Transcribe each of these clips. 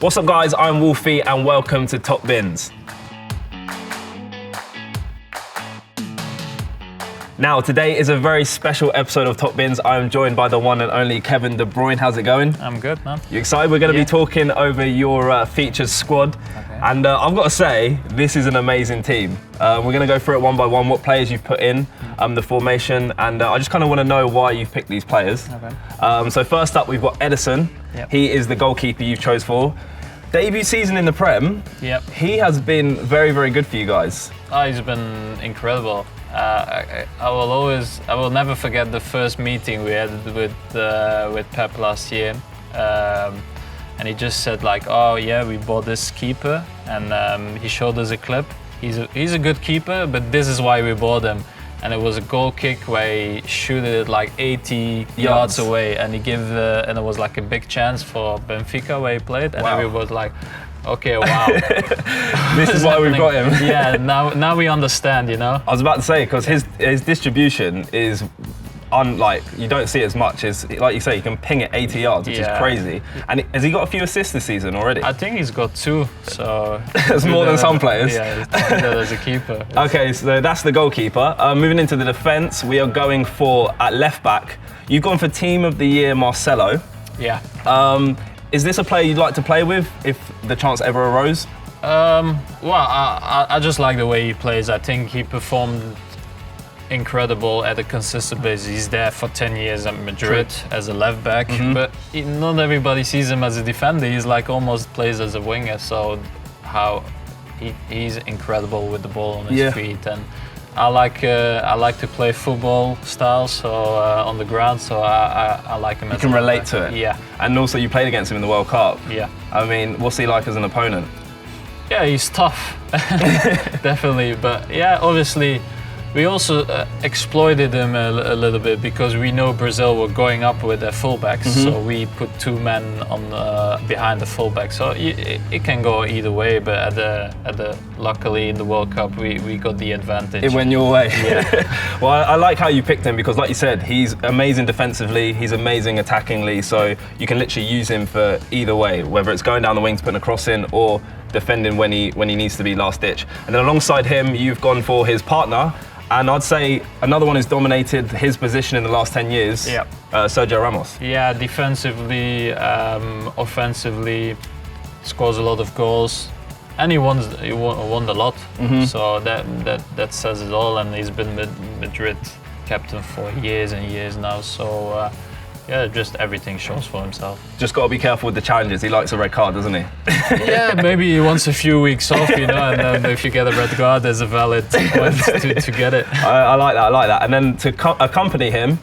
What's up guys, I'm Wolfy and welcome to Top Bins. Now today is a very special episode of Top Bins. I'm joined by the one and only Kevin De Bruyne. How's it going? I'm good, man. You excited? We're going to be talking over your featured squad. Okay. And I've got to say, this is an amazing team. We're going to go through it one by one, what players you've put in, the formation, and I just kind of want to know why you've picked these players. Okay. So first up, we've got Edison. Yep. He is the goalkeeper you've chose for. Debut season in the Prem. Yep. He has been very, very good for you guys. Oh, he's been incredible. I will never forget the first meeting we had with Pep last year, and he just said like, "Oh yeah, we bought this keeper," and he showed us a clip. He's a good keeper, but this is why we bought him. And it was a goal kick where he shooted it like 80 yards away, and and it was like a big chance for Benfica where he played, and everyone was like, okay, wow. This is why we've got him. Yeah, now we understand, you know? I was about to say, because his distribution is unlike, you don't see as much as, like you say, he can ping it 80 yards, which is crazy. And has he got a few assists this season already? I think he's got 2, so... That's more than some players. Yeah, he's good as a keeper. Okay, so that's the goalkeeper. Moving into the defence, we are going for, at left back, you've gone for Team of the Year, Marcelo. Yeah. Is this a player you'd like to play with if the chance ever arose? Well, I just like the way he plays. I think he performed incredible at a consistent basis. He's there for 10 years at Madrid as a left back, but not everybody sees him as a defender. He's like almost plays as a winger. So he's incredible with the ball on his feet, and I like to play football style, so on the ground. So I like him. You can relate to it. Yeah. And also, you played against him in the World Cup. Yeah. I mean, what's he like as an opponent? Yeah, he's tough, definitely. But yeah, obviously, we also exploited him a little bit because we know Brazil were going up with their fullbacks, so we put 2 men on behind the fullback. So it can go either way, but luckily in the World Cup we got the advantage. It went your way. Yeah. Well, I like how you picked him because, like you said, he's amazing defensively, he's amazing attackingly, so you can literally use him for either way, whether it's going down the wings, putting a cross in, or defending when he needs to be last ditch. And then alongside him, you've gone for his partner. And I'd say another one who's dominated his position in the last 10 years, Sergio Ramos. Yeah, defensively, offensively, scores a lot of goals, and he won a lot. So that says it all. And he's been Madrid captain for years and years now. So just everything shows for himself. Just got to be careful with the challenges. He likes a red card, doesn't he? Yeah, maybe he wants a few weeks off, you know, and then if you get a red card, there's a valid point to get it. I like that. And then to accompany him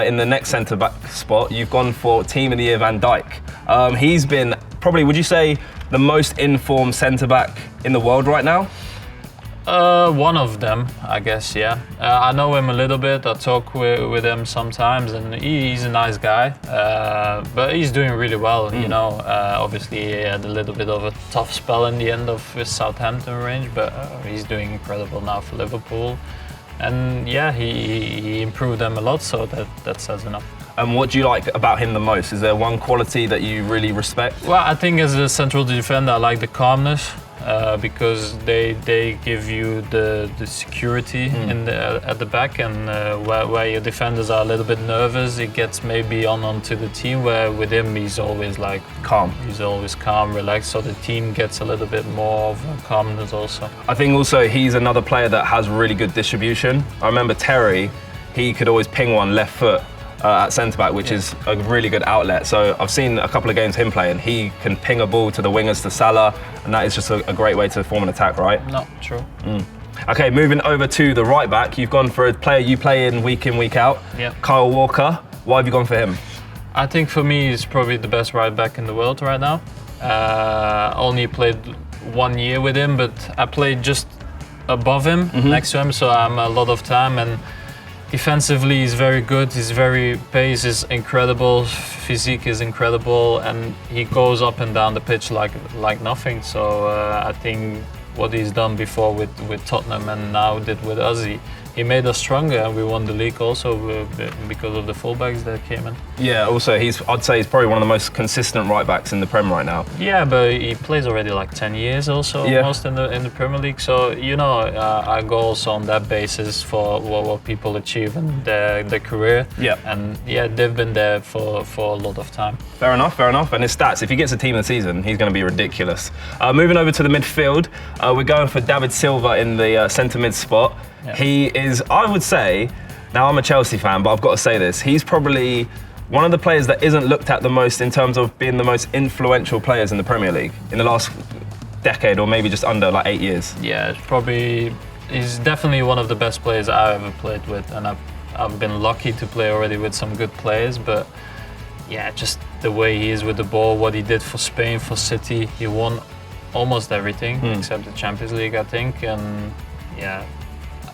in the next centre-back spot, you've gone for Team of the Year, Van Dijk. He's been probably, would you say, the most informed centre-back in the world right now? One of them, I guess, yeah. I know him a little bit, I talk with him sometimes, and he's a nice guy, but he's doing really well, you know. Obviously he had a little bit of a tough spell in the end of his Southampton range, but he's doing incredible now for Liverpool. And yeah, he improved them a lot, so that says enough. And what do you like about him the most? Is there one quality that you really respect? Well, I think as a central defender, I like the calmness. Because they give you the security at the back, and where your defenders are a little bit nervous, it gets maybe onto the team, where with him he's always like calm. He's always calm, relaxed, so the team gets a little bit more of calmness also. I think also he's another player that has really good distribution. I remember Terry, he could always ping one left foot at centre-back, which is a really good outlet. So I've seen a couple of games him play, and he can ping a ball to the wingers, to Salah, and that is just a great way to form an attack, right? No, true. Okay, moving over to the right back, you've gone for a player you play in, week week out, Kyle Walker. Why have you gone for him? I think for me he's probably the best right back in the world right now. Only played 1 year with him, but I played just above him, next to him, so I'm a lot of time, and defensively, he's very good. His pace is incredible. Physique is incredible, and he goes up and down the pitch like nothing. So I think what he's done before with Tottenham and now did with us, he made us stronger, and we won the league also because of the fullbacks that came in. Yeah, also I'd say he's probably one of the most consistent right backs in the Prem right now. Yeah, but he plays already like 10 years also, almost in the Premier League. So I go also on that basis for what people achieve in their career. Yeah, and yeah, they've been there for a lot of time. Fair enough. And his stats, if he gets a team of the season, he's going to be ridiculous. Moving over to the midfield, we're going for David Silva in the centre mid spot. Yeah. He is, I would say, now I'm a Chelsea fan, but I've got to say this, he's probably one of the players that isn't looked at the most in terms of being the most influential players in the Premier League in the last decade, or maybe just under like 8 years. Yeah, he's definitely one of the best players I've ever played with, and I've been lucky to play already with some good players, but yeah, just the way he is with the ball, what he did for Spain, for City, he won almost everything except the Champions League, I think, and yeah,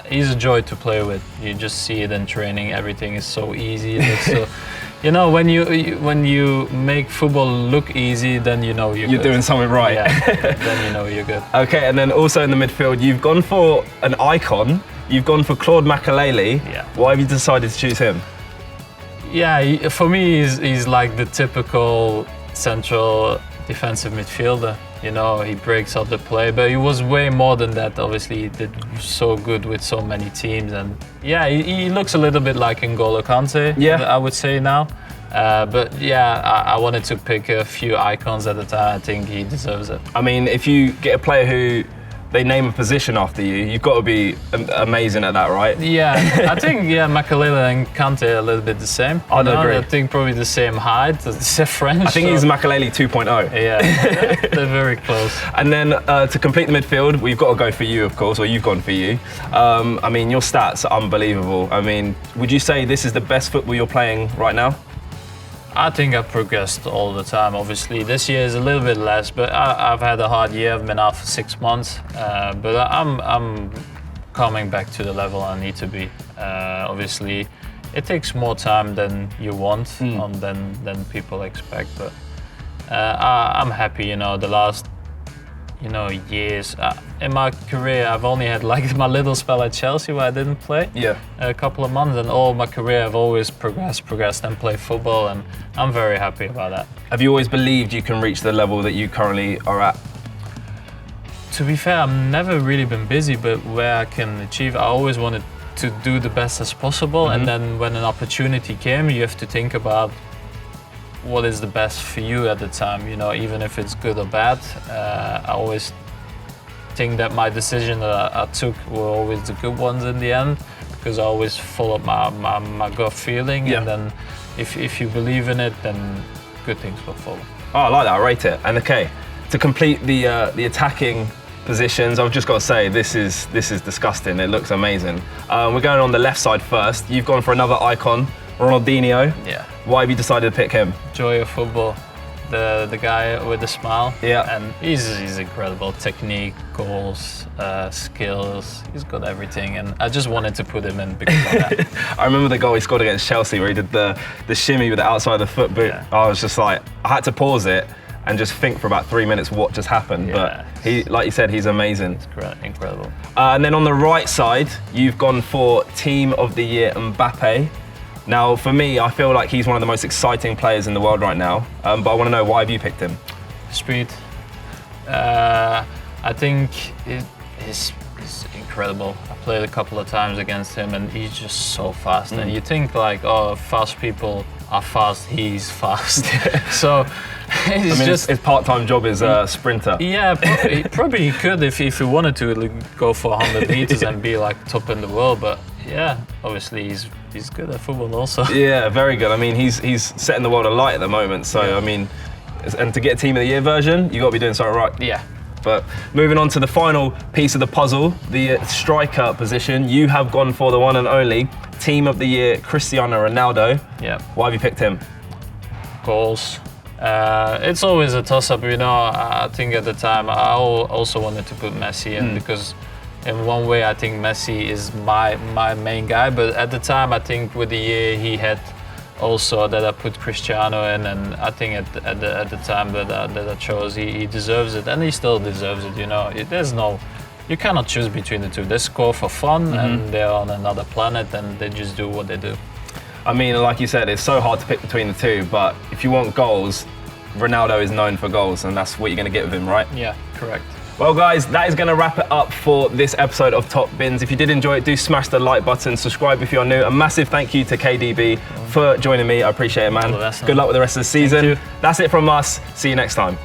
he's a joy to play with. You just see it in training. Everything is so easy. So, when you make football look easy, then you're good. Doing something right. Yeah, then you're good. Okay, and then also in the midfield, you've gone for an icon. You've gone for Claude Makelele. Yeah. Why have you decided to choose him? Yeah, for me, he's like the typical central defensive midfielder. He breaks up the play, but he was way more than that. Obviously, he did so good with so many teams, and yeah, he looks a little bit like N'Golo Kante. Yeah, I would say now. But yeah, I wanted to pick a few icons at the time. I think he deserves it. I mean, if you get a player who they name a position after you, you've got to be amazing at that, right? Yeah, I think Makelele and Kante are a little bit the same. I'd agree. I think probably the same height. They're French. I think he's Makelele 2.0. Yeah, they're very close. And then to complete the midfield, we've got to go for you, of course, or you've gone for you. I mean, your stats are unbelievable. I mean, would you say this is the best football you're playing right now? I think I've progressed all the time. Obviously, this year is a little bit less, but I've had a hard year. I've been out for 6 months, but I'm coming back to the level I need to be. Obviously, it takes more time than you want, than people expect. But I'm happy. The last years in my career, I've only had like my little spell at Chelsea where I didn't play. Yeah. A couple of months, and all my career I've always progressed and played football, and I'm very happy about that. Have you always believed you can reach the level that you currently are at? To be fair, I've never really been busy, but where I can achieve, I always wanted to do the best as possible, and then when an opportunity came, you have to think about what is the best for you at the time, even if it's good or bad. I always think that my decision that I took were always the good ones in the end, because I always followed my gut feeling, and then if you believe in it, then good things will follow. Oh, I like that, I rate it. And okay, to complete the attacking positions, I've just got to say, this is disgusting. It looks amazing. We're going on the left side first. You've gone for another icon, Ronaldinho. Yeah. Why have you decided to pick him? Joy of football. The guy with the smile. Yeah. And he's incredible. Technique, goals, skills. He's got everything. And I just wanted to put him in because of that. I remember the goal he scored against Chelsea where he did the shimmy with the outside of the foot boot. Yeah. I was just like, I had to pause it and just think for about 3 minutes what just happened. Yeah. But he, like you said, he's amazing. It's great, incredible. And then on the right side, you've gone for Team of the Year Mbappe. Now, for me, I feel like he's one of the most exciting players in the world right now. But I want to know, why have you picked him? Speed. I think he's incredible. I played a couple of times against him, and he's just so fast. And you think like, oh, fast people are fast. He's fast. So his part-time job is a sprinter. Yeah, probably he could if he wanted to go for 100 meters and be like top in the world. But yeah, obviously he's good at football also. Yeah, very good. I mean, he's setting the world alight at the moment. So yeah. I mean, and to get a Team of the Year version, you got to be doing something right. Yeah. But moving on to the final piece of the puzzle, the striker position, you have gone for the one and only Team of the Year, Cristiano Ronaldo. Yeah. Why have you picked him? Goals. It's always a toss-up, I think at the time I also wanted to put Messi in because in one way I think Messi is my main guy, but at the time I think with the year he had also that I put Cristiano in, and I think at the time that I chose, he deserves it, and he still deserves it. There's no you cannot choose between the two. They score for fun, and they're on another planet, and they just do what they do. I mean, like you said, it's so hard to pick between the two, but if you want goals, Ronaldo is known for goals, and that's what you're going to get with him, right? Yeah, correct. Well, guys, that is going to wrap it up for this episode of Top Bins. If you did enjoy it, do smash the like button, subscribe if you're new. A massive thank you to KDB for joining me. I appreciate it, man. Good luck with the rest of the season. That's it from us. See you next time.